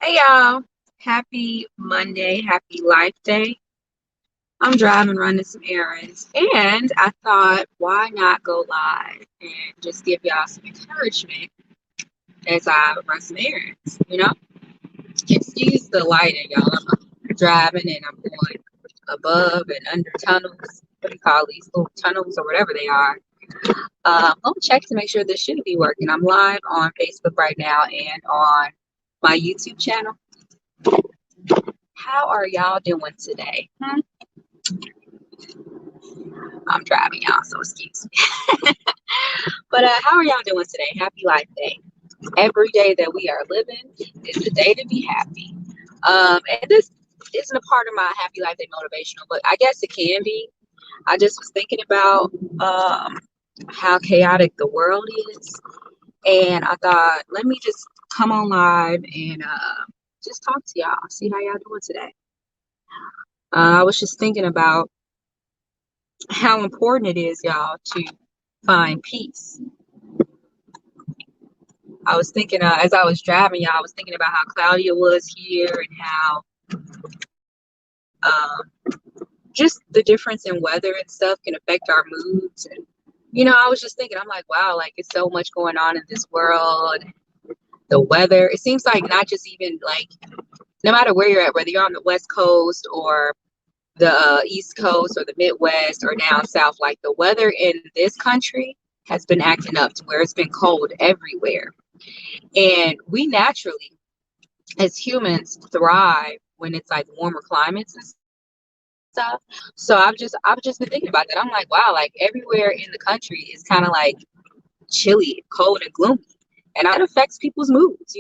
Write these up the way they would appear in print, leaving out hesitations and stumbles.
Hey y'all, happy Monday, happy Life Day. I'm driving, running some errands, and I thought, why not go live and just give y'all some encouragement as I run some errands, Excuse the lighting, y'all. I'm driving and I'm going above and under tunnels. What do you call these little tunnels or whatever they are? I'm gonna check to make sure this should be working. I'm live on Facebook right now and on my YouTube channel. How are y'all doing today? I'm driving, y'all, so excuse me. But how are y'all doing today? Happy Life Day. Every day that we are living is a day to be happy. And this isn't a part of my Happy Life Day motivational, but I guess it can be. I just was thinking about how chaotic the world is, and I thought, let me just come on live and just talk to y'all, see how y'all doing today. I was just thinking about how important it is, y'all, to find peace. I was thinking, as I was driving, y'all, I was thinking about how cloudy it was here and how just the difference in weather and stuff can affect our moods. And, I was just thinking, I'm like, wow, like it's so much going on in this world. The weather, it seems like not just even like, no matter where you're at, whether you're on the West Coast or the East Coast or the Midwest or down South, like the weather in this country has been acting up to where it's been cold everywhere. And we naturally, as humans, thrive when it's like warmer climates and stuff. So I've just been thinking about that. I'm like, wow, like everywhere in the country is kind of like chilly, cold, and gloomy, and that affects people's moods.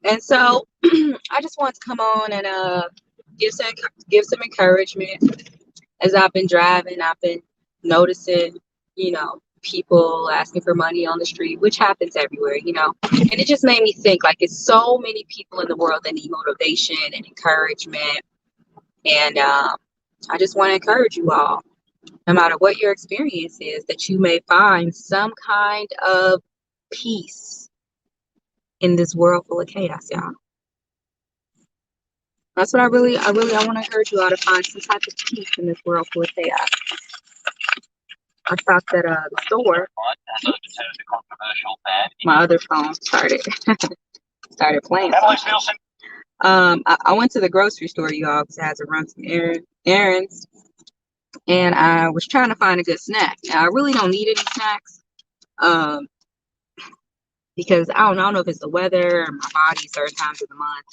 And so I just want to come on and give some encouragement. As I've been driving, I've been noticing, people asking for money on the street, which happens everywhere. And it just made me think like it's so many people in the world that need motivation and encouragement. And I just want to encourage you all, no matter what your experience is, that you may find some kind of peace in this world full of chaos, y'all. That's what I want to encourage you all to find some type of peace in this world full of chaos. I thought that the store, my other phone started playing. I went to the grocery store, y'all, because I had to run some errands, and I was trying to find a good snack. Now, I really don't need any snacks, because I don't know if it's the weather or my body certain times of the month,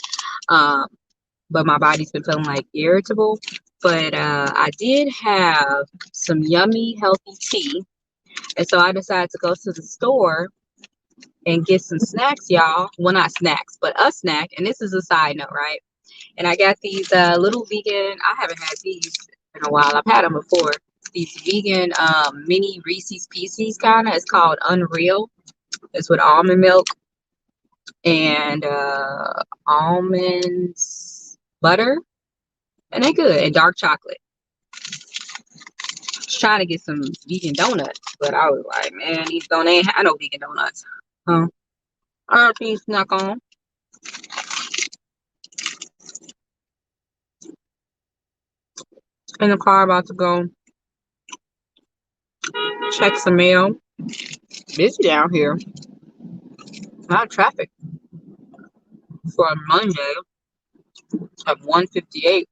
but my body's been feeling like irritable. But I did have some yummy, healthy tea, and so I decided to go to the store and get some snacks, y'all. Well, not snacks, but a snack. And this is a side note, right? And I got these little vegan. I haven't had these in a while. I've had them before. These vegan mini Reese's Pieces kind of. It's called Unreal. It's with almond milk and almonds butter, and they're good. And dark chocolate. I was trying to get some vegan donuts, but I was like, man, these don't ain't had no vegan donuts. I don't think snack on. In the car, about to go check some mail. Busy down here. A lot of traffic for a Monday at 1:58.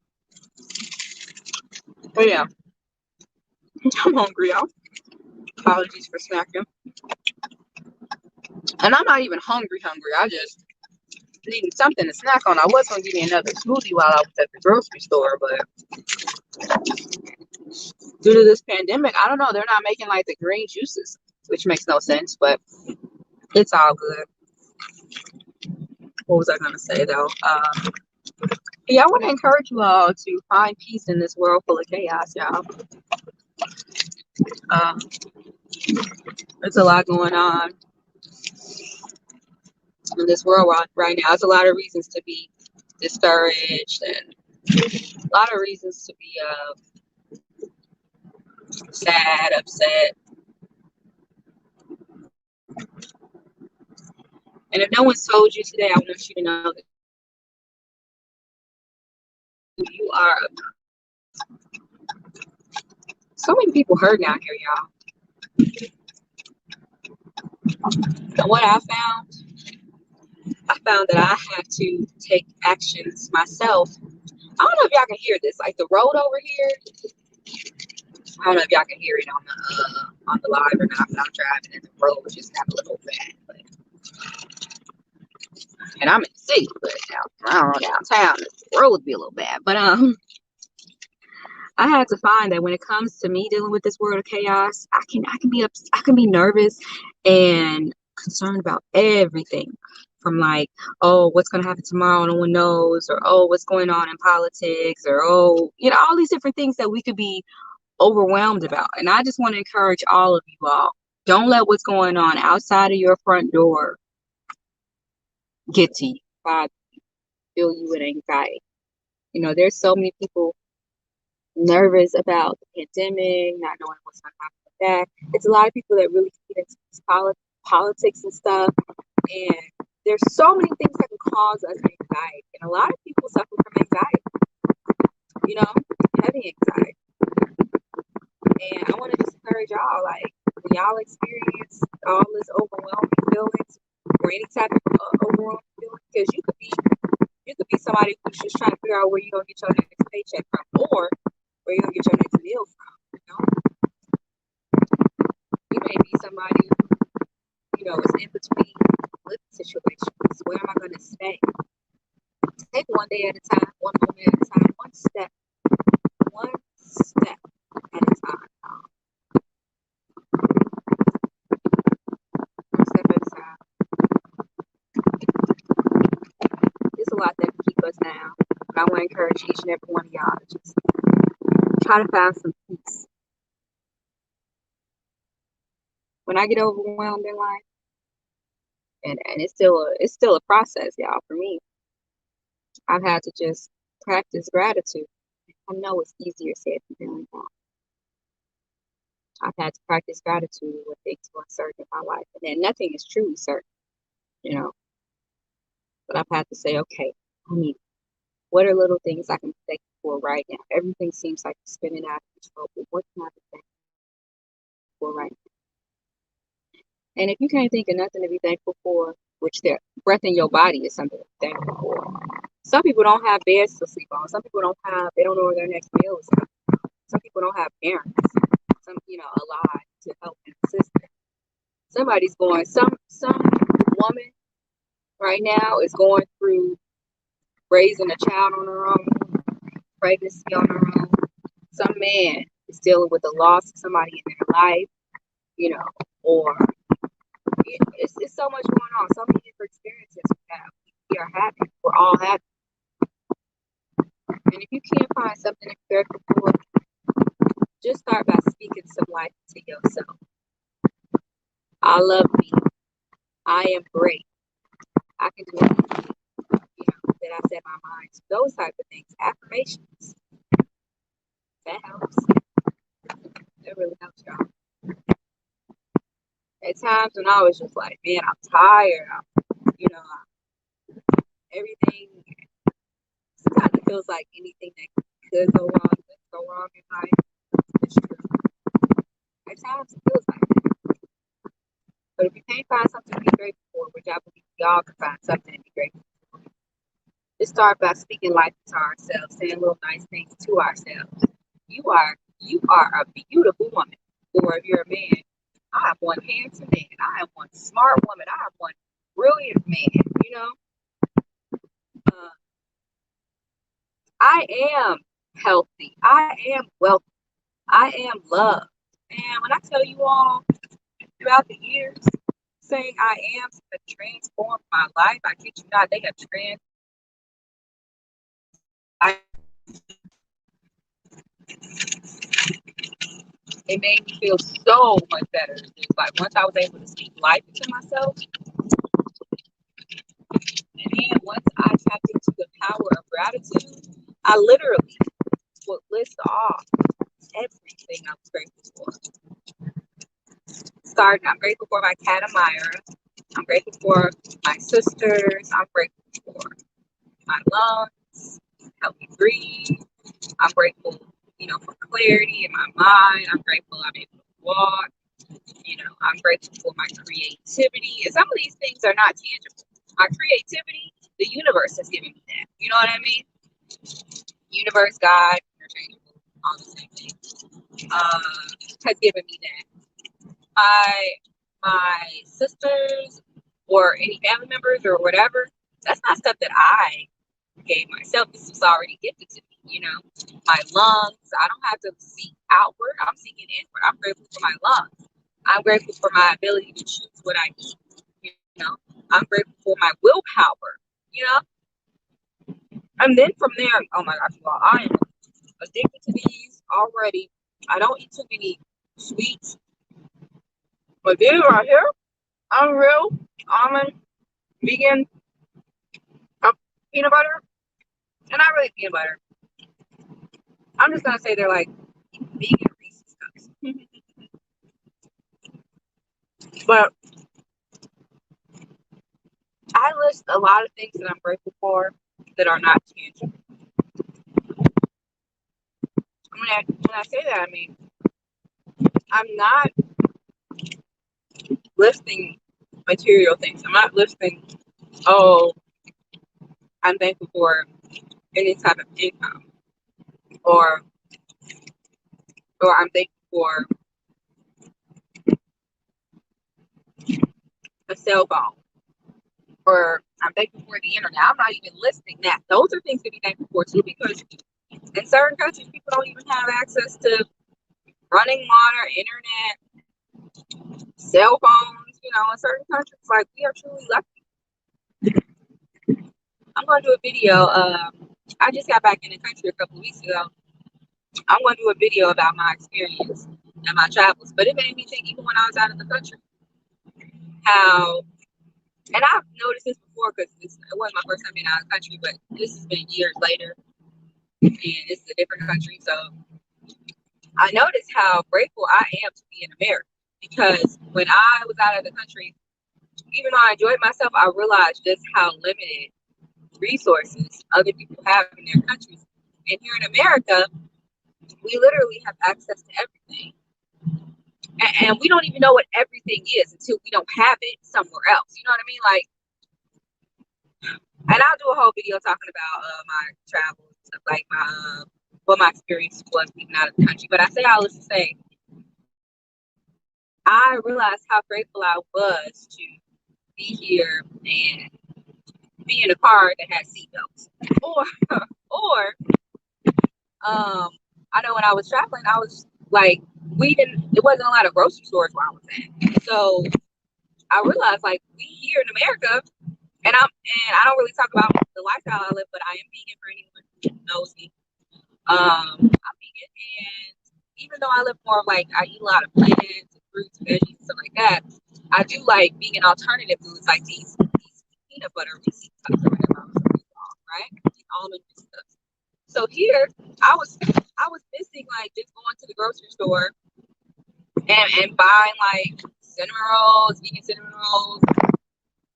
But yeah, I'm hungry, y'all. Apologies for snacking. And I'm not even hungry. I just needing something to snack on. I was gonna give me another smoothie while I was at the grocery store, but due to this pandemic, I don't know. They're not making like the green juices, which makes no sense, but it's all good. What was I gonna say though? Yeah, I want to encourage you all to find peace in this world full of chaos, y'all. Um, there's a lot going on in this world right now. There's a lot of reasons to be discouraged and a lot of reasons to be sad, upset. And if no one's told you today, I want you to know that You are. So many people hurting out here, y'all. And what I found that I have to take actions myself. I don't know if y'all can hear this. Like the road over here. I don't know if y'all can hear it on the live or not, but I'm driving and the road just got a little bad. But, and I'm in the city, but I don't know, downtown the road would be a little bad. But I had to find that when it comes to me dealing with this world of chaos, I can be nervous and concerned about everything. From like, oh, what's gonna happen tomorrow? No one knows, or oh, what's going on in politics, or oh, all these different things that we could be overwhelmed about. And I just want to encourage all of you all. Don't let what's going on outside of your front door get to you, fill you with anxiety. There's so many people nervous about the pandemic, not knowing what's going to happen with that. It's a lot of people that really get into this politics and stuff. And there's so many things that can cause us anxiety. And a lot of people suffer from anxiety, heavy anxiety. And I want to just encourage y'all, like, when y'all experience all this overwhelming feelings or any type of overwhelming feeling, because you could be somebody who's just trying to figure out where you're going to get your next paycheck from, or where you're going to get your next meal from, You may be somebody who, is in between living situations. Where am I going to stay? Take one day at a time, one moment at a time, one step at a time. One step at a time. There's a lot that can keep us down. And I want to encourage each and every one of y'all to just try to find some peace. When I get overwhelmed in life, and it's still a process, y'all, for me. I've had to just practice gratitude. I know it's easier said than done. I've had to practice gratitude when things were uncertain in my life. And then nothing is truly certain, But I've had to say, okay, what are little things I can be thankful for right now? Everything seems like it's spinning out of control, but what can I be thankful for right now? And if you can't think of nothing to be thankful for, which their breath in your body is something to be thankful for. Some people don't have beds to sleep on. Some people they don't know where their next meal is. Some people don't have parents. Some, alive to help and assist them. Somebody's going, some woman right now is going through raising a child on her own, pregnancy on her own. Some man is dealing with the loss of somebody in their life, or it's so much going on. So many different experiences we are having. We're all having. And if you can't find something to be grateful for, just start by speaking some life to yourself. I love me. I am great. I can do anything, that I set my mind to. Those type of things. Affirmations. That helps. That really helps, y'all. At times when I was just like, man, I'm tired. Everything. Sometimes it feels like anything that could go wrong in life. It's true. At times it feels like that. But if you can't find something to be grateful for, which I believe we all can find something to be grateful for, just start by speaking life to ourselves, saying little nice things to ourselves. You are a beautiful woman. Or if you're a man, I am one handsome man. I am one smart woman. I am one brilliant man. I am healthy. I am wealthy. I am loved. And when I tell you all throughout the years, saying I am have transformed my life, I kid you not, they have transformed. It made me feel so much better. Just like once I was able to speak life into myself, and then once I tapped into the power of gratitude, I literally would list off everything I was grateful for. I'm grateful for my cat Amira. I'm grateful for my sisters. I'm grateful for my lungs. help me breathe. I'm grateful, for clarity in my mind. I'm grateful I'm able to walk. I'm grateful for my creativity. And some of these things are not tangible. My creativity, the universe has given me that. You know what I mean? Universe, God, interchangeable, all the same thing. Has given me that. My sisters or any family members or whatever, that's not stuff that I gave myself. This was already gifted to me, My lungs, I don't have to seek outward. I'm seeking inward. I'm grateful for my lungs. I'm grateful for my ability to choose what I eat. I'm grateful for my willpower, And then from there, oh my gosh, well, I am addicted to these already. I don't eat too many sweets. But these right here, I'm real almond, vegan, peanut butter, and not really peanut butter. I'm just gonna say they're like vegan Reese's cups. But I list a lot of things that I'm grateful for that are not tangible. When I say that, I mean I'm not listing material things. I'm not listing, oh, I'm thankful for any type of income, or I'm thankful for a cell phone, or I'm thankful for the internet. I'm not even listing that. Those are things to be thankful for too, because in certain countries, people don't even have access to running water, internet, cell phones. In certain countries, like, we are truly lucky. I'm going to do a video. I just got back in the country a couple of weeks ago. I'm going to do a video about my experience and my travels. But it made me think, even when I was out of the country, how, and I've noticed this before because it wasn't my first time being out of the country, but this has been years later, and this is a different country. So I noticed how grateful I am to be in America, because when I was out of the country, even though I enjoyed myself, I realized just how limited resources other people have in their countries. And here in America, we literally have access to everything. And we don't even know what everything is until we don't have it somewhere else. You know what I mean? Like, and I'll do a whole video talking about my travels, like what my experience was even out of the country. But I say all this to say, I realized how grateful I was to be here and be in a car that had seatbelts. Or I know when I was traveling, I was like, it wasn't a lot of grocery stores where I was at. So I realized, like, we here in America, and I don't really talk about the lifestyle I live, but I am vegan for anyone who knows me. I'm vegan, and even though I live more of, like, I eat a lot of plants, fruits, veggies, and stuff like that, I do like vegan alternative foods like these peanut butter Reese's cups or whatever, right? These almond Reese's cups. So here, I was missing, like, just going to the grocery store and buying, like, cinnamon rolls, vegan cinnamon rolls,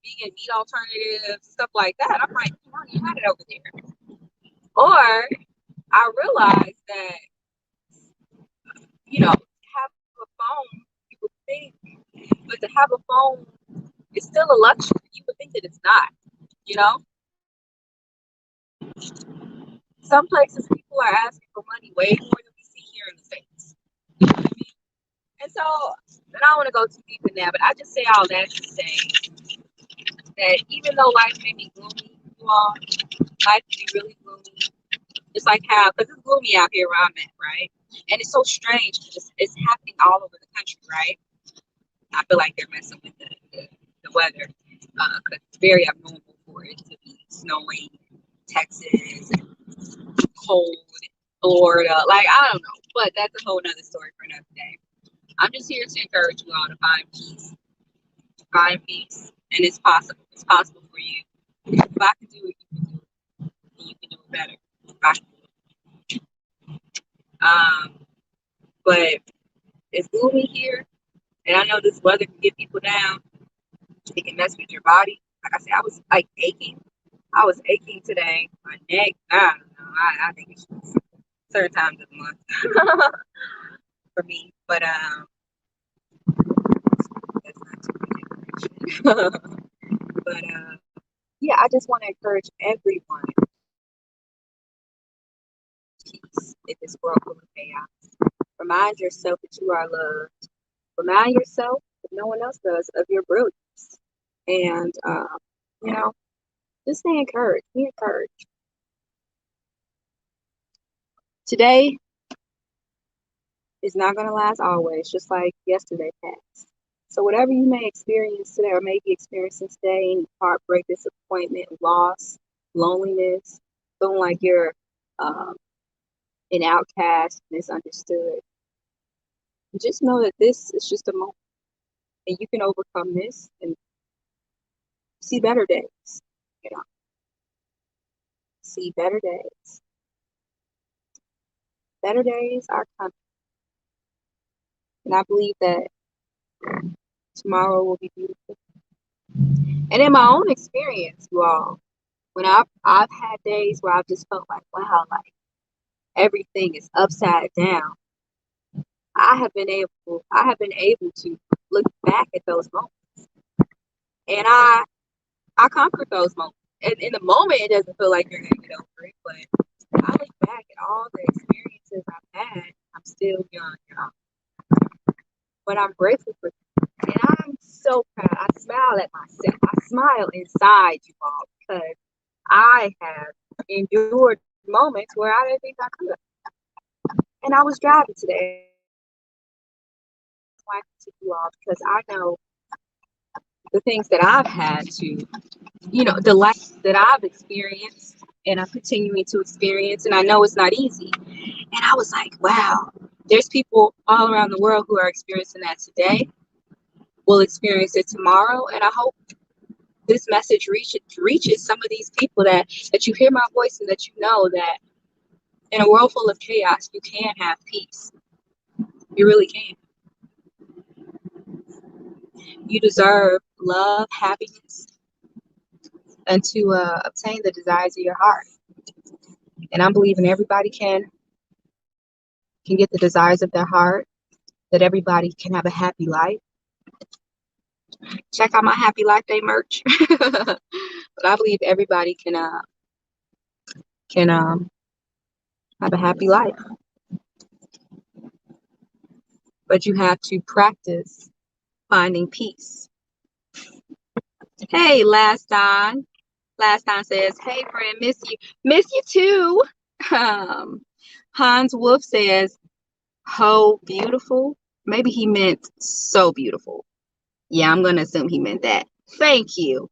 vegan meat alternatives, stuff like that. I'm like, come on, you had it over there. Or I realized that, have a phone, you would think, but to have a phone is still a luxury. You would think that it's not, you know? Some places people are asking for money way more than we see here in the States. You know what I mean? And so, and I don't want to go too deep in that, but I just say all that to say that even though life may be gloomy, you all, life can be really gloomy. Just like how, because it's gloomy out here where I'm at, right? And it's so strange because it's happening all over the country, right? I feel like they're messing with the weather, because it's very abnormal for it to be snowing in Texas, cold Florida. Like, I don't know, but that's a whole nother story for another day. I'm just here to encourage you all to find peace. Find peace. And it's possible. It's possible for you. If I can do it, you can do it. And you can do it better. But it's gloomy here. And I know this weather can get people down. It can mess with your body. Like I said, I was like aching. I was aching today. My neck, I don't know. I think it's just certain times of the month for me. But that's not too much information. But yeah, I just want to encourage everyone peace in this world full of chaos. Remind yourself that you are loved. Remind yourself, if no one else does, of your brilliance. And you know, just stay encouraged. Be encouraged. Today is not going to last always, just like yesterday passed. So whatever you may experience today or may be experiencing today, any heartbreak, disappointment, loss, loneliness, feeling like you're an outcast, misunderstood, just know that this is just a moment and you can overcome this and see better days. You know, see better days. Better days are coming. And I believe that tomorrow will be beautiful. And in my own experience, you all, when I've had days where I've just felt like, wow, like everything is upside down. I have been able to look back at those moments, and I conquered those moments. And in the moment, it doesn't feel like you're gonna get over it, but I look back at all the experiences I've had. I'm still young, y'all, but I'm grateful for them. And I'm so proud. I smile at myself. I smile inside, you all, because I have endured moments where I didn't think I could. And I was driving today to you all because I know the things that I've had to, the life that I've experienced and I'm continuing to experience. And I know it's not easy. And I was like, wow, there's people all around the world who are experiencing that today, will experience it tomorrow. And I hope this message reaches some of these people that you hear my voice and that you know that in a world full of chaos, you can have peace. You really can. You deserve love, happiness, and to obtain the desires of your heart. And I'm believing everybody can get the desires of their heart, that everybody can have a happy life. Check out my Happy Life Day merch. But I believe everybody can have a happy life. But you have to practice finding peace. Hey, Last Don says, hey friend, miss you too. Hans Wolf says, ho, beautiful. Maybe he meant so beautiful. Yeah, I'm gonna assume he meant that. Thank you.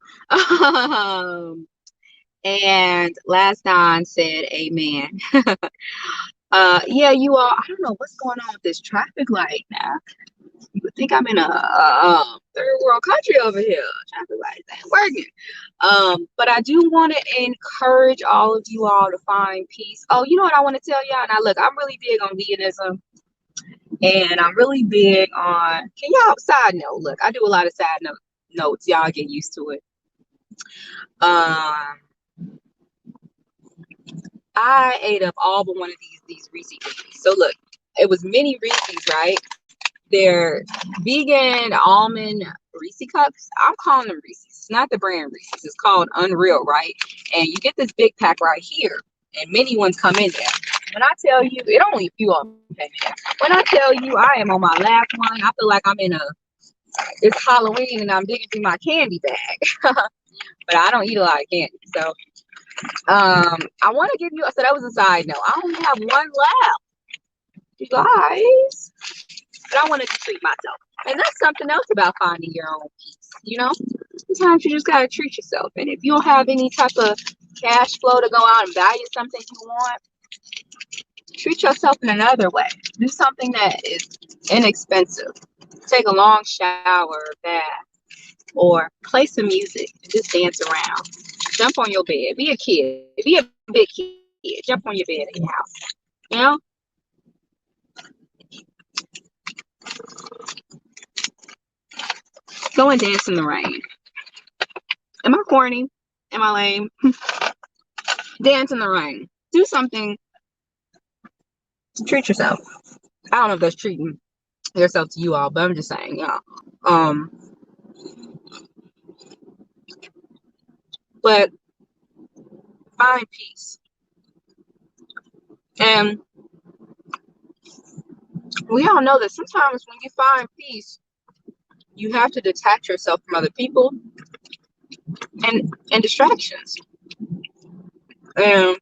And Last Don said, amen. Yeah, you all, I don't know what's going on with this traffic light now. You would think I'm in a third world country over here. Traffic lights ain't working. But I do want to encourage all of you all to find peace. Oh, you know what I want to tell y'all? Now, look, I'm really big on veganism. And I'm really big on, side note, look, I do a lot of side notes. Y'all get used to it. I ate up all but one of these Reese cookies. So look, it was mini Reese's, right? They're vegan almond Reese cups. I'm calling them Reese's. It's not the brand Reese's. It's called Unreal, right? And you get this big pack right here, and many ones come in there. When I tell you, it only a few of them came in there. When I tell you I am on my last one, I feel like it's Halloween and I'm digging through my candy bag. But I don't eat a lot of candy. So I want to give you, so that was a side note. I only have one left, you guys. But I wanted to treat myself. And that's something else about finding your own peace, Sometimes you just got to treat yourself. And if you don't have any type of cash flow to go out and buy you something you want, treat yourself in another way. Do something that is inexpensive. Take a long shower, bath, or play some music and just dance around. Jump on your bed. Be a kid. Be a big kid. Jump on your bed in your house. You know? Go and dance in the rain. Am I corny? Am I lame? Dance in the rain. Do something to treat yourself. I don't know if that's treating yourself to you all, but I'm just saying, yeah. But find peace. And we all know that sometimes when you find peace, you have to detach yourself from other people and distractions. And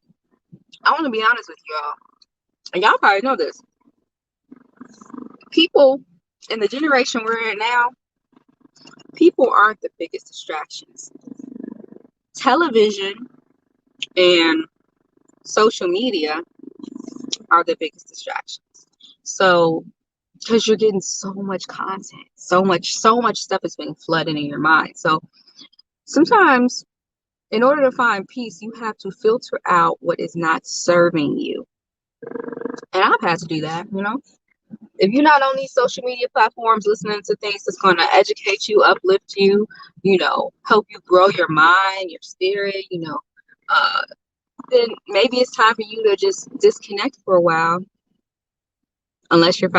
I want to be honest with y'all, and y'all probably know this. People in the generation we're in now, people aren't the biggest distractions. Television and social media are the biggest distractions. So, because you're getting so much content, so much stuff is being flooded in your mind. So sometimes in order to find peace, you have to filter out what is not serving you. And I've had to do that, you know. If you're not on these social media platforms listening to things that's going to educate you, uplift you, you know, help you grow your mind, your spirit, you know, then maybe it's time for you to just disconnect for a while. Unless you're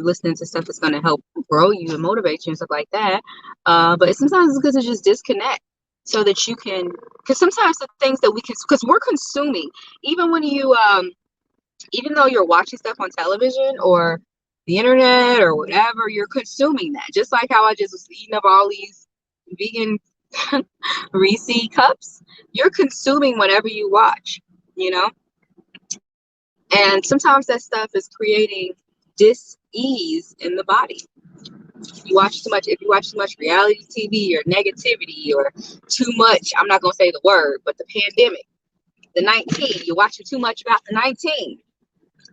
listening to stuff that's going to help grow you and motivate you and stuff like that. But sometimes it's good to just disconnect so that you can, because sometimes the things that because we're consuming, even when you, even though you're watching stuff on television or the internet or whatever, you're consuming that. Just like how I just was eating up all these vegan Reese cups, you're consuming whatever you watch, you know? And sometimes that stuff is creating dis-ease in the body. If you watch too much reality TV or negativity or too much, I'm not going to say the word, but the pandemic, the 19, you're watching too much about the 19.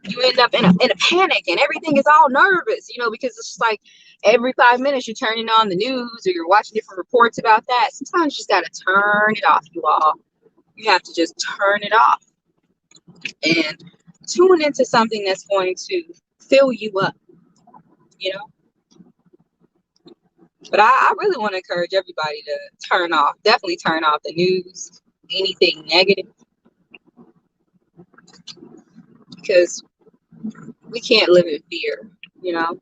You end up in a panic and everything is all nervous, you know, because it's just like every 5 minutes you're turning on the news or you're watching different reports about that. Sometimes you just got to turn it off, you all. You have to just turn it off and tune into something that's going to fill you up, you know. But I really want to encourage everybody to definitely turn off the news, anything negative, because we can't live in fear, you know.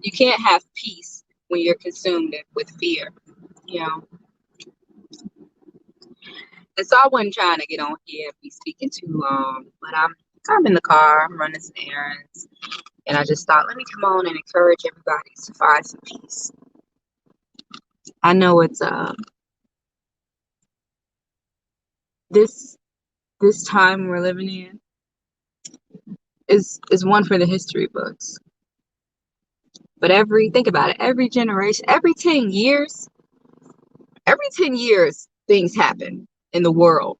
You can't have peace when you're consumed with fear, you know. And so I wasn't trying to get on here and be speaking too long, but I'm in the car, I'm running some errands, and I just thought, let me come on and encourage everybody to find some peace. I know it's this time we're living in is one for the history books. But think about it, every generation, every 10 years, things happen in the world,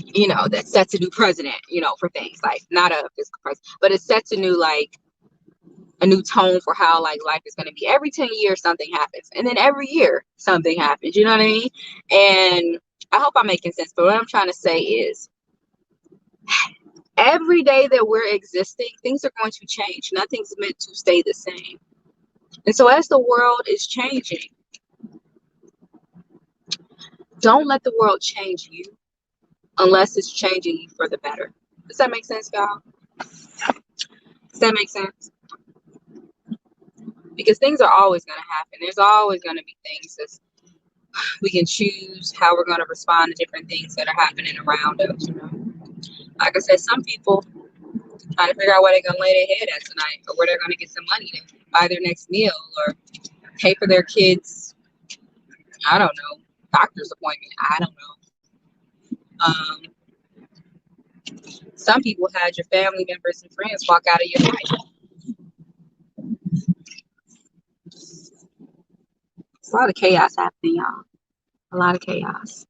you know, that sets a new president, you know, for things like not a physical president, but it sets a new tone for how like life is going to be. Every 10 years, something happens. And then every year, something happens, you know what I mean? And I hope I'm making sense, but what I'm trying to say is every day that we're existing, things are going to change. Nothing's meant to stay the same. And so as the world is changing, don't let the world change you unless it's changing you for the better. Does that make sense, y'all? Does that make sense? Because things are always going to happen. There's always going to be things that we can choose how we're going to respond to different things that are happening around us, you know? Like I said, some people trying to figure out where they're going to lay their head at tonight or where they're going to get some money to buy their next meal or pay for their kids, I don't know, doctor's appointment. I don't know. Some people had your family members and friends walk out of your life. It's a lot of chaos happening, y'all. A lot of chaos.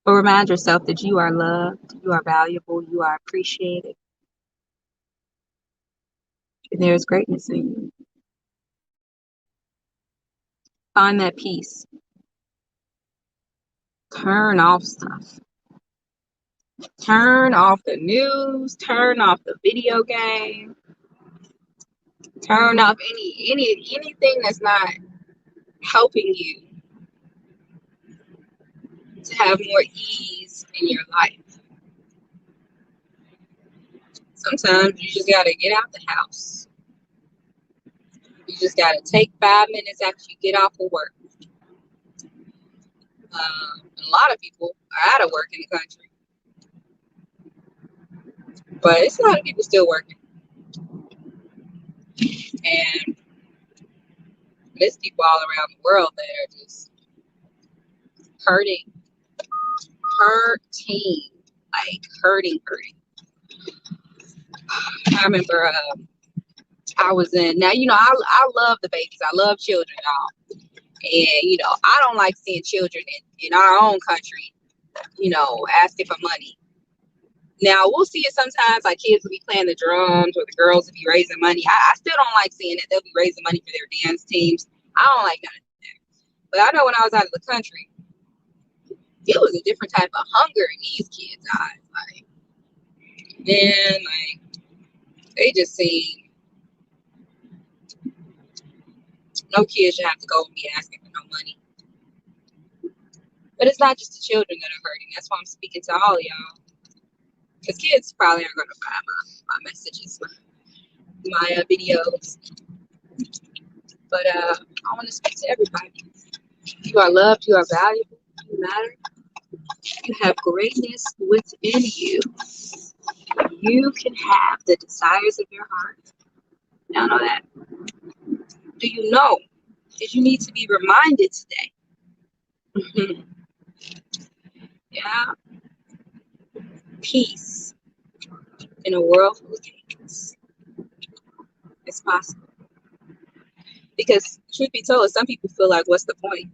But remind yourself that you are loved, you are valuable, you are appreciated. And there is greatness in you. Find that peace. Turn off stuff. Turn off the news. Turn off the video game. Turn off anything that's not helping you to have more ease in your life. Sometimes you just got to get out the house. You just got to take 5 minutes after you get off of work. A lot of people are out of work in the country, but it's a lot of people still working. And there's people all around the world that are just hurting, hurting. I remember I was in, now, I love the babies. I love children, y'all. And, I don't like seeing children in our own country, asking for money. Now, we'll see it sometimes, like kids will be playing the drums or the girls will be raising money. I still don't like seeing it. They'll be raising money for their dance teams. I don't like none of that. But I know when I was out of the country, it was a different type of hunger in these kids' eyes. Like, man, they just seem, no kid should have to go and be asking for no money. But it's not just the children that are hurting. That's why I'm speaking to all y'all. Because kids probably aren't going to find my messages, my videos. But I want to speak to everybody. You are loved. You are valuable. You matter. You have greatness within you. You can have the desires of your heart. Y'all know that? Do you know that you need to be reminded today? Yeah. Peace in a world full of chaos. It's possible. Because truth be told, some people feel like, what's the point?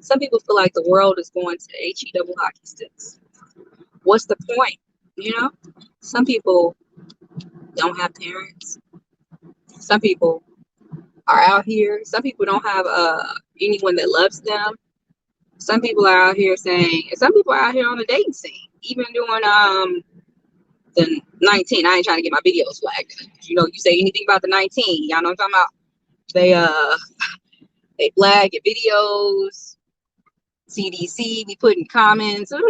Some people feel like the world is going to HE double hockey sticks. What's the point? Some people don't have parents. Some people are out here. Some people don't have anyone that loves them. Some people are out here some people are out here on the dating scene. Even doing the 19. I ain't trying to get my videos flagged. You say anything about the 19, y'all know what I'm talking about? They flag your videos. CDC be putting comments, so I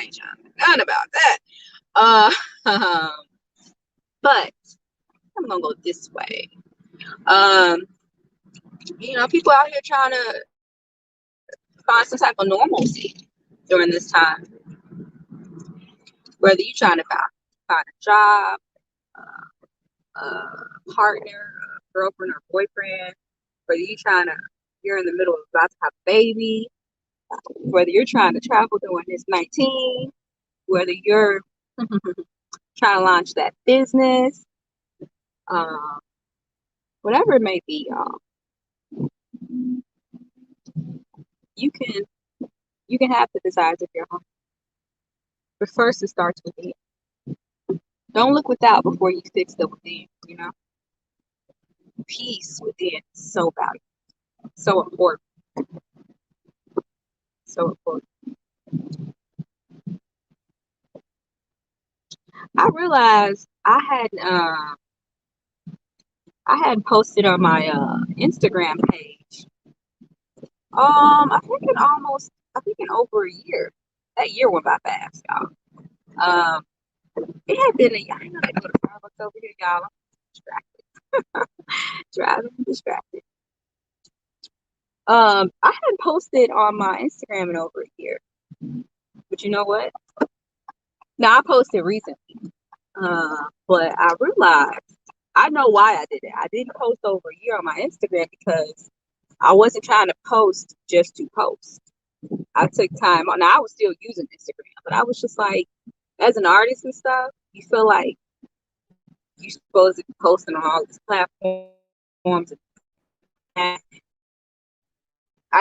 ain't trying to do nothing about that. But I'm gonna go this way. People out here trying to find some type of normalcy during this time. Whether you're trying to find a job, a partner, a girlfriend or boyfriend, whether you're in the middle of about to have a baby, whether you're trying to travel during this 19, whether you're trying to launch that business, whatever it may be, y'all, you can have the desires of your heart. But first, it starts within. Don't look without before you fix the within. Peace within is so valuable, so important, so important. I realized I had posted on my Instagram page. I think in over a year. That year went by fast, y'all. It had been I know they go to Starbucks over here, y'all. I'm distracted. Distracted. I hadn't posted on my Instagram in over a year. But you know what? Now I posted recently. But I realized I know why I did it. I didn't post over a year on my Instagram because I wasn't trying to post just to post. I took time on. Now I was still using Instagram, but I was just like, as an artist and stuff, you feel like you're supposed to be posting on all these platforms. I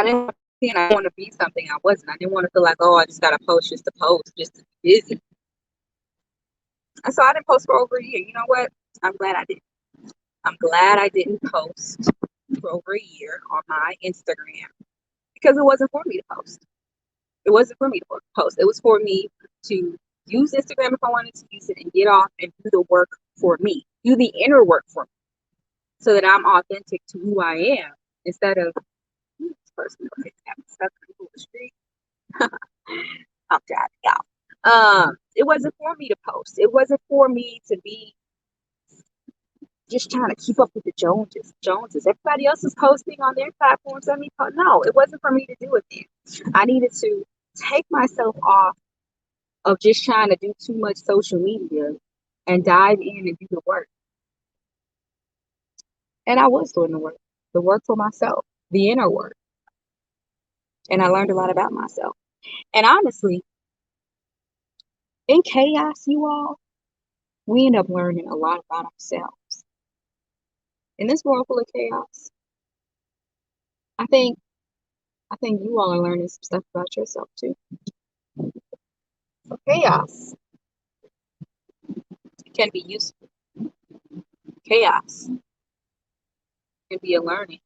didn't want to be something I wasn't. I didn't want to feel like, oh, I just got to post just to post, just to be busy. And so I didn't post for over a year. You know what? I'm glad I didn't. I'm glad I didn't post for over a year on my Instagram because it wasn't for me to post. It wasn't for me to post. It was for me to use Instagram if I wanted to use it and get off and do the work for me, do the inner work for me so that I'm authentic to who I am instead of this person stuck in the street. I'm driving y'all. It wasn't for me to post. It wasn't for me to be just trying to keep up with the Joneses. Everybody else is posting on their platforms. No, it wasn't for me to do it then. I needed to take myself off of just trying to do too much social media and dive in and do the work. And I was doing the work for myself, the inner work. And I learned a lot about myself. And honestly, in chaos, you all, we end up learning a lot about ourselves. In this world full of chaos, I think you all are learning some stuff about yourself too. So chaos can be useful. Chaos can be a learning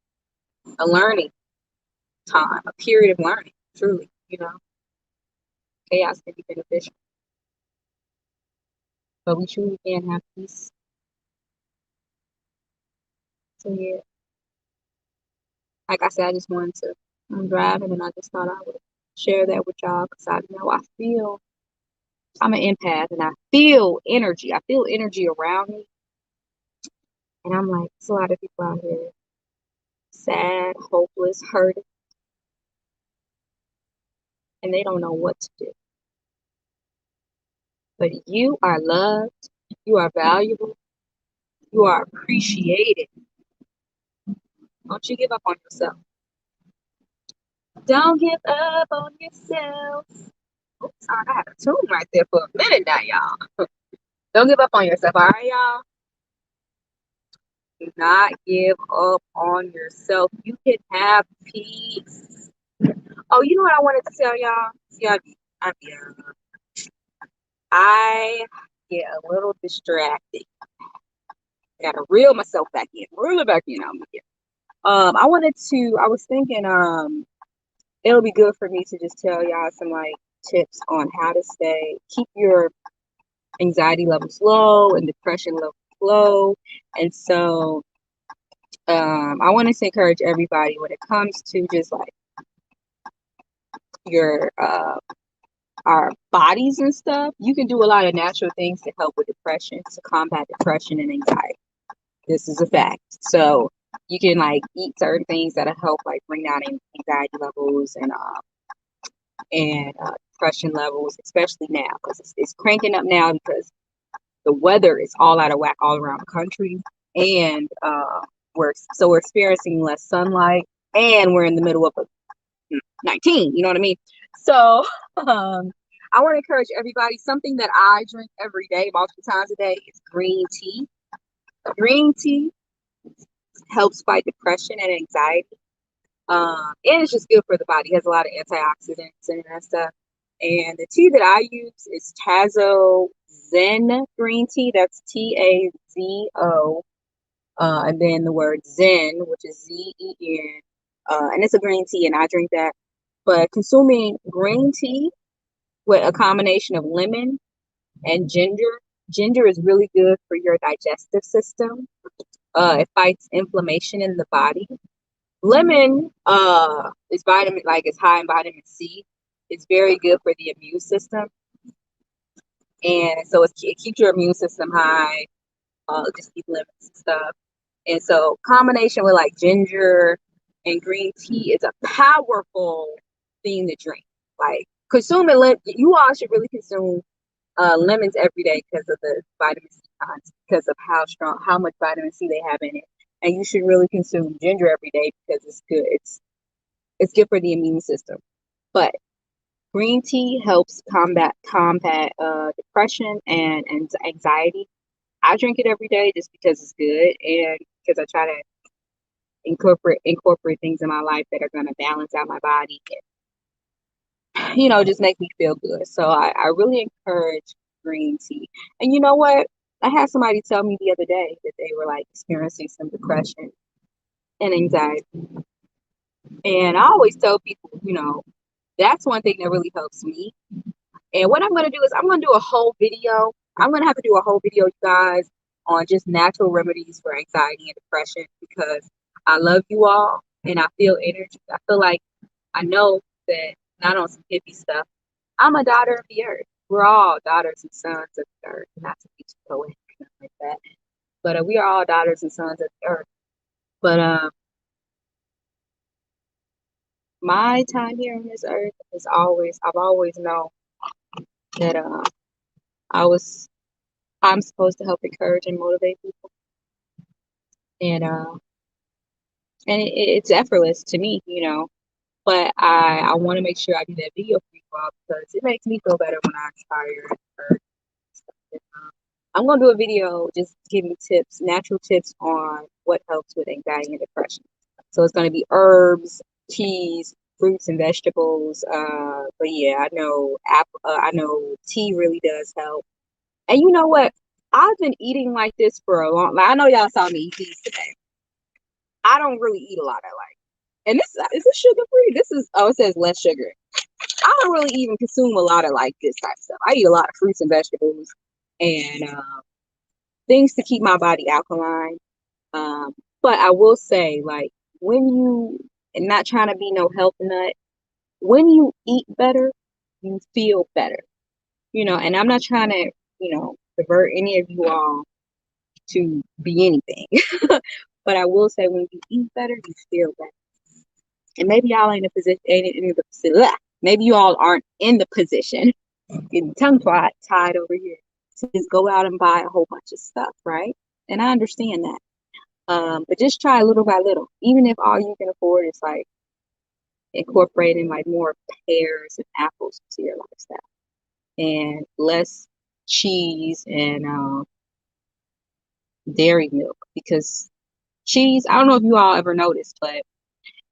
time, a period of learning, truly, chaos can be beneficial. But we truly can have peace. So yeah, like I said, I just wanted to, I'm driving and I just thought I would share that with y'all because I'm an empath and I feel energy. I feel energy around me. And I'm like, there's a lot of people out here sad, hopeless, hurting, and they don't know what to do. But you are loved, you are valuable, you are appreciated. Don't you give up on yourself. Don't give up on yourself. Oops, I had a tune right there for a minute now, y'all. Don't give up on yourself, all right, y'all? Do not give up on yourself. You can have peace. Oh, you know what I wanted to tell y'all? I get a little distracted. Gotta reel myself back in. Reel it back in. I was thinking, it'll be good for me to just tell y'all some like tips on how to keep your anxiety levels low and depression levels low. And so, I want to encourage everybody when it comes to just like your, our bodies and stuff, you can do a lot of natural things to help with depression, to combat depression and anxiety. This is a fact. So you can like eat certain things that'll help like bring down anxiety levels and depression levels, especially now because it's cranking up now because the weather is all out of whack all around the country, and we're experiencing less sunlight, and we're in the middle of a 19. You know what I mean? So I want to encourage everybody. Something that I drink every day, multiple times a day, is green tea. Green tea helps fight depression and anxiety. And it's just good for the body. It has a lot of antioxidants and that stuff. And the tea that I use is Tazo Zen green tea. That's Tazo. And then the word Zen, which is Zen. And it's a green tea, and I drink that. But consuming green tea with a combination of lemon and ginger is really good for your digestive system. It fights inflammation in the body. Lemon is it's high in vitamin C. It's very good for the immune system, and so it keeps your immune system high. Just keep lemons and stuff. And so combination with like ginger and green tea is a powerful thing to drink. Like consuming you all should really consume lemons every day because of the vitamin C content, because of how much vitamin C they have in it. And you should really consume ginger every day because it's good. It's good for the immune system. But green tea helps combat depression and anxiety. I drink it every day just because it's good and because I try to incorporate things in my life that are going to balance out my body and, just make me feel good. So I really encourage green tea. And you know what? I had somebody tell me the other day that they were like experiencing some depression and anxiety. And I always tell people, that's one thing that really helps me. And what I'm going to do is I'm going to do a whole video. I'm going to have to do a whole video, you guys, on just natural remedies for anxiety and depression because I love you all. and I feel energy. I feel like I know that, not on some hippie stuff, I'm a daughter of the earth. We're all daughters and sons of the earth. Not to be too poetic like that, but we are all daughters and sons of the earth. But my time here on this earth is always, I've always known that I'm supposed to help encourage and motivate people, and it's effortless to me, you know. But I want to make sure I do that video for you all because it makes me feel better when I inspire and encourage stuff. And, I'm gonna do a video just giving tips, natural tips on what helps with anxiety and depression. So it's gonna be herbs, teas, fruits and vegetables. But yeah, I know I know tea really does help. And you know what? I've been eating like this for a long. Like, I know y'all saw me eat these today. I don't really eat a lot of like. And this is this sugar free? This is, oh, it says less sugar. I don't really even consume a lot of like this type of stuff. I eat a lot of fruits and vegetables and things to keep my body alkaline. But I will say, like, when you, and not trying to be no health nut, when you eat better, you feel better. You know, and I'm not trying to, you know, divert any of you all to be anything. But I will say, when you eat better, you feel better. And maybe y'all ain't in the maybe you all aren't in the position, getting tongue tied over here, to just go out and buy a whole bunch of stuff, right? And I understand that. But just try little by little. Even if all you can afford is like incorporating like more pears and apples into your lifestyle and less cheese and dairy milk, because cheese, I don't know if you all ever noticed, but,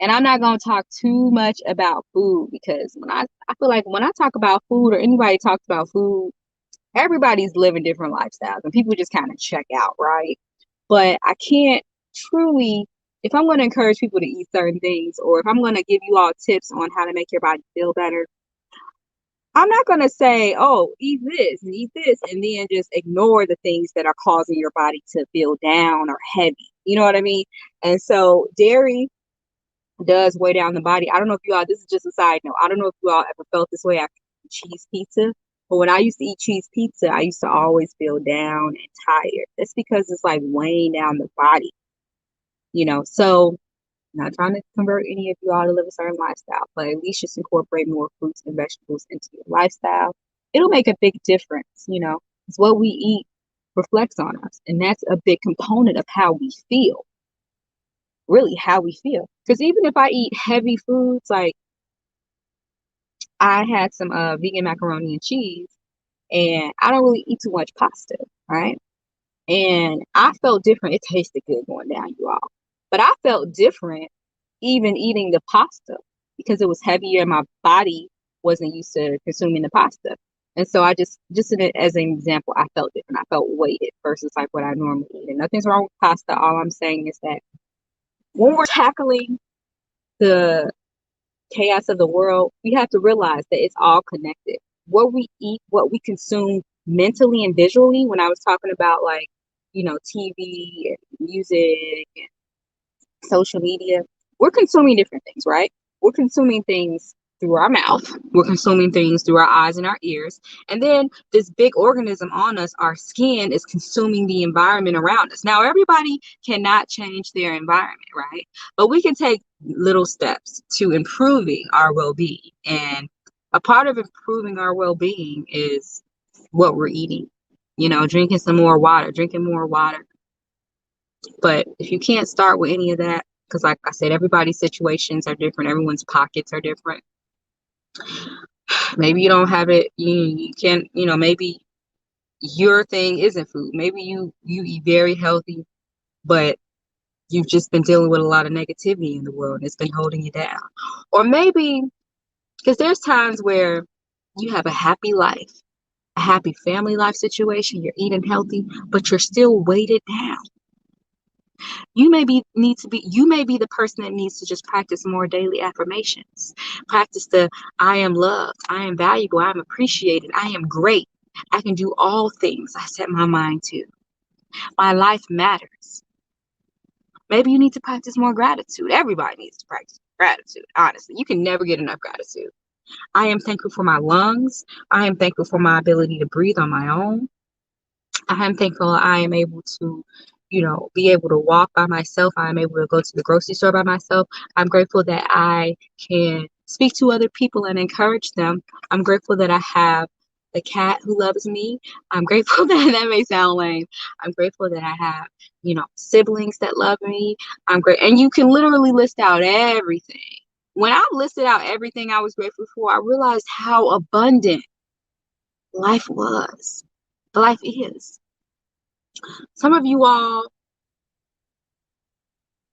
and I'm not going to talk too much about food, because when I feel like when I talk about food or anybody talks about food, everybody's living different lifestyles and people just kind of check out, right? But I can't truly, if I'm going to encourage people to eat certain things, or if I'm going to give you all tips on how to make your body feel better, I'm not going to say, oh, eat this and then just ignore the things that are causing your body to feel down or heavy. You know what I mean? And so dairy does weigh down the body. I don't know if you all, this is just a side note, I don't know if you all ever felt this way after cheese pizza, but when I used to eat cheese pizza, I used to always feel down and tired. That's because it's like weighing down the body, you know. So not trying to convert any of you all to live a certain lifestyle, but at least just incorporate more fruits and vegetables into your lifestyle. It'll make a big difference, you know, because what we eat reflects on us. And that's a big component of how we feel, really how we feel. Because even if I eat heavy foods, like I had some vegan macaroni and cheese, and I don't really eat too much pasta, right? And I felt different. It tasted good going down, you all. But I felt different even eating the pasta because it was heavier and my body wasn't used to consuming the pasta. And so I just as an example, I felt different. I felt weighted versus like what I normally eat. And nothing's wrong with pasta. All I'm saying is that when we're tackling the chaos of the world, we have to realize that it's all connected. What we eat, what we consume mentally and visually, when I was talking about like, you know, TV and music and social media, we're consuming different things, right? We're consuming things through our mouth, we're consuming things through our eyes and our ears, and then this big organism on us, our skin, is consuming the environment around us. Now everybody cannot change their environment, right? But we can take little steps to improving our well-being, and a part of improving our well-being is what we're eating, you know, drinking more water. But if you can't start with any of that, because like I said, everybody's situations are different, everyone's pockets are different. Maybe you don't have it, you can't, you know, maybe your thing isn't food. Maybe you eat very healthy, but you've just been dealing with a lot of negativity in the world and it's been holding you down. Or maybe, because there's times where you have a happy life, a happy family life situation, you're eating healthy, but you're still weighted down. You may be the person that needs to just practice more daily affirmations. Practice the I am loved, I am valuable, I am appreciated, I am great. I can do all things I set my mind to. My life matters. Maybe you need to practice more gratitude. Everybody needs to practice gratitude. Honestly, you can never get enough gratitude. I am thankful for my lungs. I am thankful for my ability to breathe on my own. I am thankful I am able to, be able to walk by myself. I am able to go to the grocery store by myself. I'm grateful that I can speak to other people and encourage them. I'm grateful that I have a cat who loves me. I'm grateful that may sound lame. I'm grateful that I have, siblings that love me. I'm great. And you can literally list out everything. When I listed out everything I was grateful for, I realized how abundant life was. Life is. Some of you all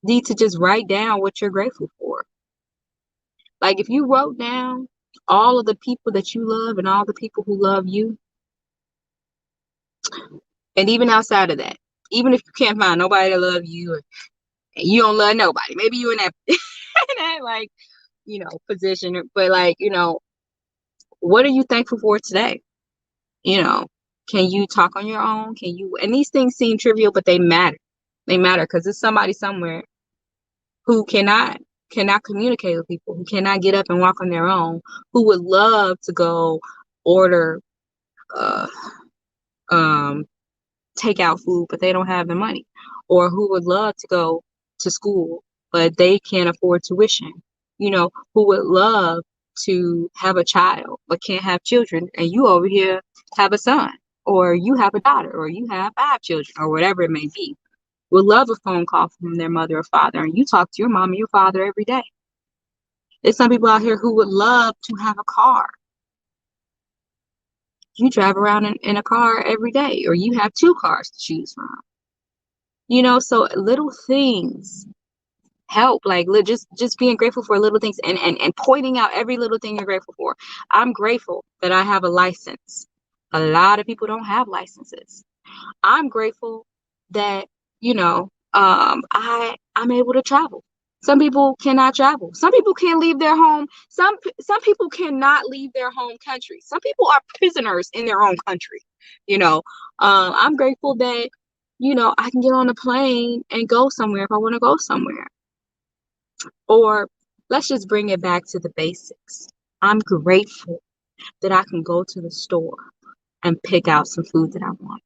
need to just write down what you're grateful for. Like if you wrote down all of the people that you love and all the people who love you, and even outside of that, even if you can't find nobody to love you and you don't love nobody, maybe you're in that, position, but what are you thankful for today? Can you talk on your own? And these things seem trivial, but they matter. They matter because there's somebody somewhere who cannot communicate with people, who cannot get up and walk on their own, who would love to go order uh take out food, but they don't have the money, or who would love to go to school, but they can't afford tuition, who would love to have a child, but can't have children. And you over here have a son, or you have a daughter, or you have 5 children, or whatever it may be, would love a phone call from their mother or father. And you talk to your mom and your father every day. There's some people out here who would love to have a car. You drive around in a car every day, or you have 2 cars to choose from. So little things help, like just being grateful for little things and pointing out every little thing you're grateful for. I'm grateful that I have a license. A lot of people don't have licenses. I'm grateful that, I'm able to travel. Some people cannot travel. Some people can't leave their home. Some people cannot leave their home country. Some people are prisoners in their own country. I'm grateful that, I can get on a plane and go somewhere if I want to go somewhere. Or let's just bring it back to the basics. I'm grateful that I can go to the store and pick out some food that I want.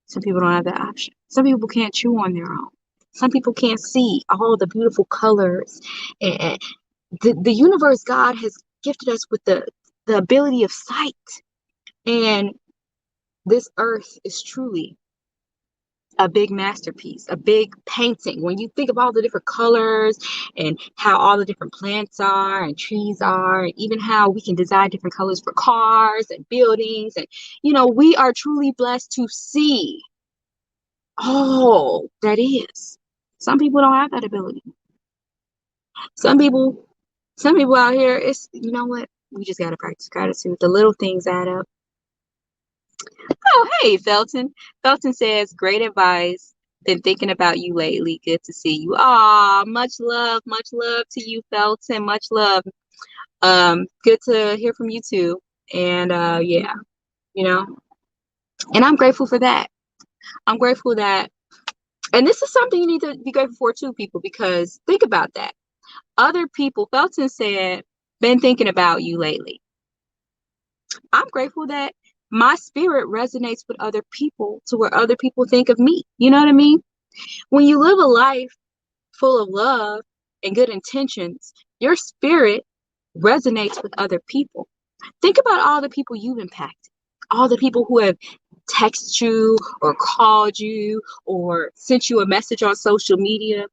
Some people don't have that option. Some people can't chew on their own. Some people can't see all the beautiful colors. And the universe, God has gifted us with the ability of sight. And this earth is truly a big masterpiece, a big painting. When you think of all the different colors and how all the different plants are and trees are, and even how we can design different colors for cars and buildings. And, we are truly blessed to see all that is. Some people don't have that ability. Some people out here, it's, you know what? We just got to practice gratitude. The little things add up. Oh, hey, Felton. Felton says, great advice. Been thinking about you lately. Good to see you. Aw, much love to you, Felton. Much love. Good to hear from you too. And yeah, and I'm grateful for that. I'm grateful that, and this is something you need to be grateful for too, people, because think about that. Other people, Felton said, been thinking about you lately. I'm grateful that my spirit resonates with other people to where other people think of me. You know what I mean? When you live a life full of love and good intentions, your spirit resonates with other people. Think about all the people you've impacted, all the people who have texted you or called you or sent you a message on social media.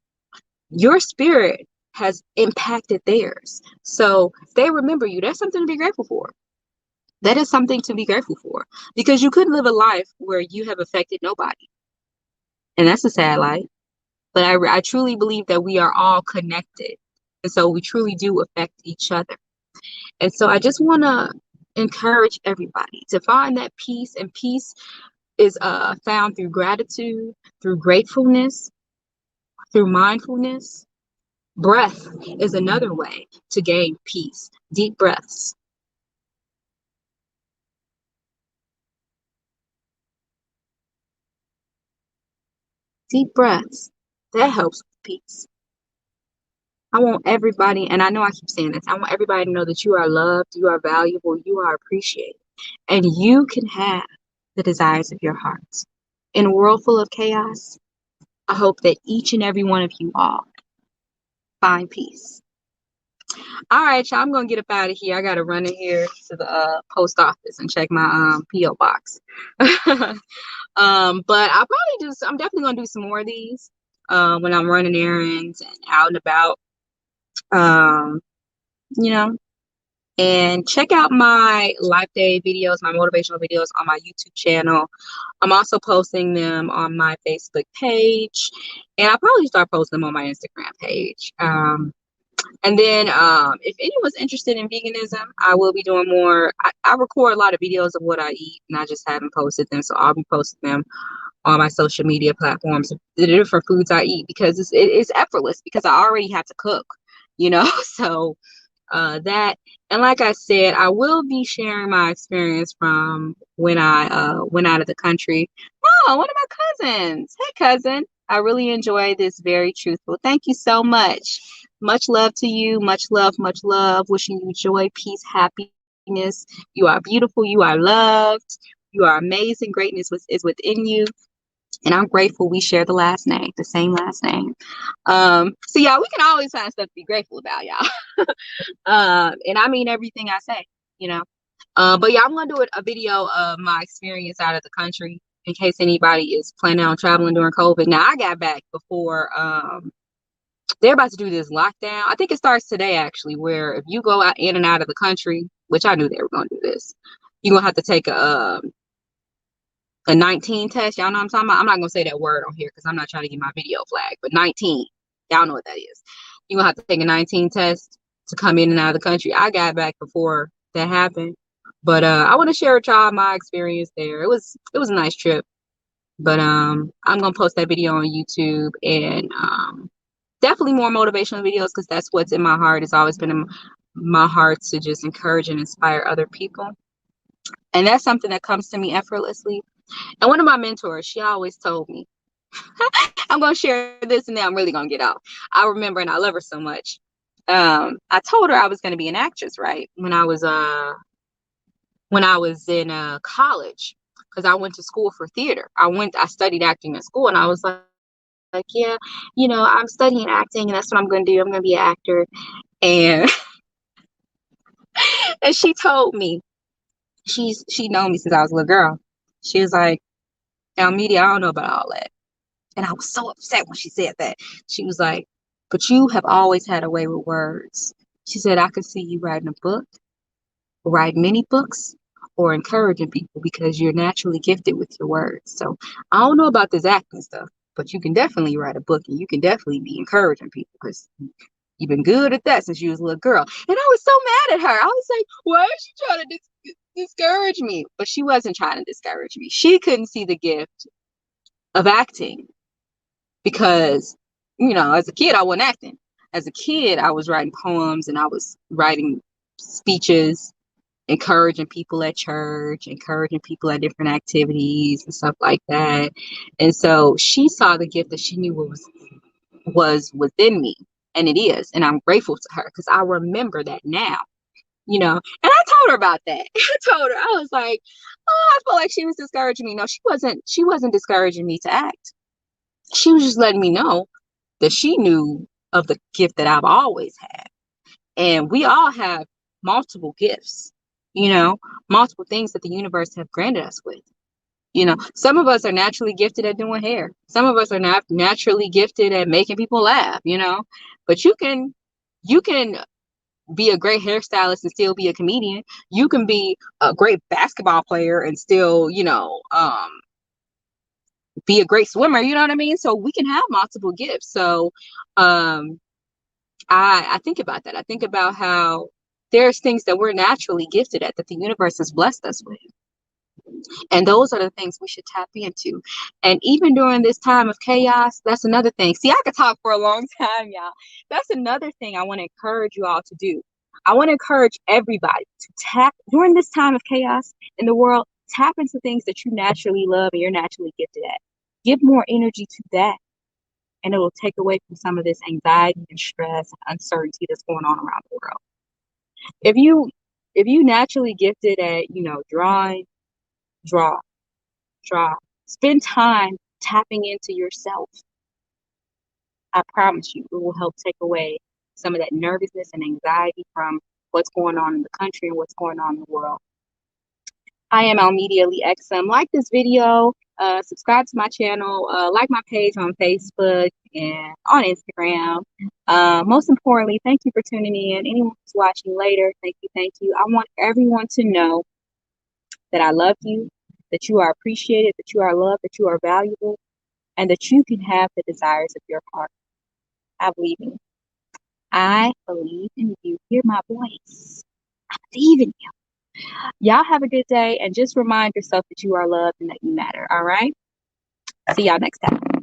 Your spirit has impacted theirs. So they remember you. That's something to be grateful for. That is something to be grateful for, because you couldn't live a life where you have affected nobody. And that's a sad life. But I truly believe that we are all connected. And so we truly do affect each other. And so I just want to encourage everybody to find that peace. And peace is found through gratitude, through gratefulness, through mindfulness. Breath is another way to gain peace. Deep breaths. Deep breaths. That helps with peace. I want everybody, and I know I keep saying this, I want everybody to know that you are loved, you are valuable, you are appreciated, and you can have the desires of your heart. In a world full of chaos, I hope that each and every one of you all find peace. All right, y'all, I'm gonna get up out of here. I gotta run in here to the post office and check my PO box. But I'm definitely gonna do some more of these when I'm running errands and out and about. Um, you know, and check out my life day videos, my motivational videos on my YouTube channel. I'm also posting them on my Facebook page, and I'll probably start posting them on my Instagram page. And then if anyone's interested in veganism, I will be doing more. I record a lot of videos of what I eat, and I just haven't posted them, so I'll be posting them on my social media platforms, the different foods I eat, because it's effortless, because I already have to cook, so that, and like I said, I will be sharing my experience from when I went out of the country. Oh, one of my cousins. Hey, cousin. I really enjoy this. Very truthful. Thank you so much. Much love to you. Much love, much love. Wishing you joy, peace, happiness. You are beautiful. You are loved. You are amazing. Greatness is within you. And I'm grateful we share the same last name. So yeah, we can always find stuff to be grateful about, y'all. And I mean everything I say, you know. But yeah, I'm gonna do a video of my experience out of the country in case anybody is planning on traveling during COVID. Now I got back before they're about to do this lockdown. I think it starts today actually, where if you go out in and out of the country, which I knew they were gonna do this, you're gonna have to take a 19 test. Y'all know what I'm talking about? I'm not gonna say that word on here because I'm not trying to get my video flagged, but 19, y'all know what that is. You're gonna have to take a 19 test to come in and out of the country. I got back before that happened, but I want to share with y'all my experience there. It was a nice trip, but I'm gonna post that video on YouTube, and definitely more motivational videos, because that's what's in my heart. It's always been in my heart to just encourage and inspire other people, and that's something that comes to me effortlessly. And one of my mentors, she always told me, I'm going to share this and then I'm really going to get off. I remember, and I love her so much. I told her I was going to be an actress, right? When I was in college, because I went to school for theater. I studied acting at school, and I was like, yeah, I'm studying acting, and that's what I'm going to do. I'm going to be an actor. And and she told me, she known me since I was a little girl. She was like, Almedia, I don't know about all that. And I was so upset when she said that. She was like, but you have always had a way with words. She said, I could see you writing a book, write many books, or encouraging people, because you're naturally gifted with your words. So I don't know about this acting stuff, but you can definitely write a book, and you can definitely be encouraging people, because you've been good at that since you was a little girl. And I was so mad at her. I was like, why is she trying to discourage me? But she wasn't trying to discourage me. She couldn't see the gift of acting, because as a kid I wasn't acting. As a kid I was writing poems, and I was writing speeches, encouraging people at church, encouraging people at different activities and stuff like that. And so she saw the gift that she knew was within me, and it is, and I'm grateful to her, because I remember that now. And I told her about that. I told her, I was like, oh, I felt like she was discouraging me. No, she wasn't discouraging me to act. She was just letting me know that she knew of the gift that I've always had. And we all have multiple gifts, multiple things that the universe have granted us with. Some of us are naturally gifted at doing hair. Some of us are not naturally gifted at making people laugh, but you can be a great hairstylist and still be a comedian. You can be a great basketball player and still, be a great swimmer, you know what I mean? So we can have multiple gifts. So I think about that. I think about how there's things that we're naturally gifted at, that the universe has blessed us with. And those are the things we should tap into. And even during this time of chaos, that's another thing. See, I could talk for a long time, y'all. That's another thing I want to encourage you all to do. I want to encourage everybody to tap during this time of chaos in the world. Tap into things that you naturally love and you're naturally gifted at. Give more energy to that, and it will take away from some of this anxiety and stress and uncertainty that's going on around the world. If you naturally gifted at, drawing, draw, draw. Spend time tapping into yourself. I promise you, it will help take away some of that nervousness and anxiety from what's going on in the country and what's going on in the world. I am Immediately XM. Like this video, subscribe to my channel, like my page on Facebook and on Instagram. Most importantly, thank you for tuning in. Anyone who's watching later, thank you, thank you. I want everyone to know that I love you, that you are appreciated, that you are loved, that you are valuable, and that you can have the desires of your heart. I believe in you. I believe in you. Hear my voice. I believe in you. Y'all have a good day, and just remind yourself that you are loved and that you matter. All right? See y'all next time.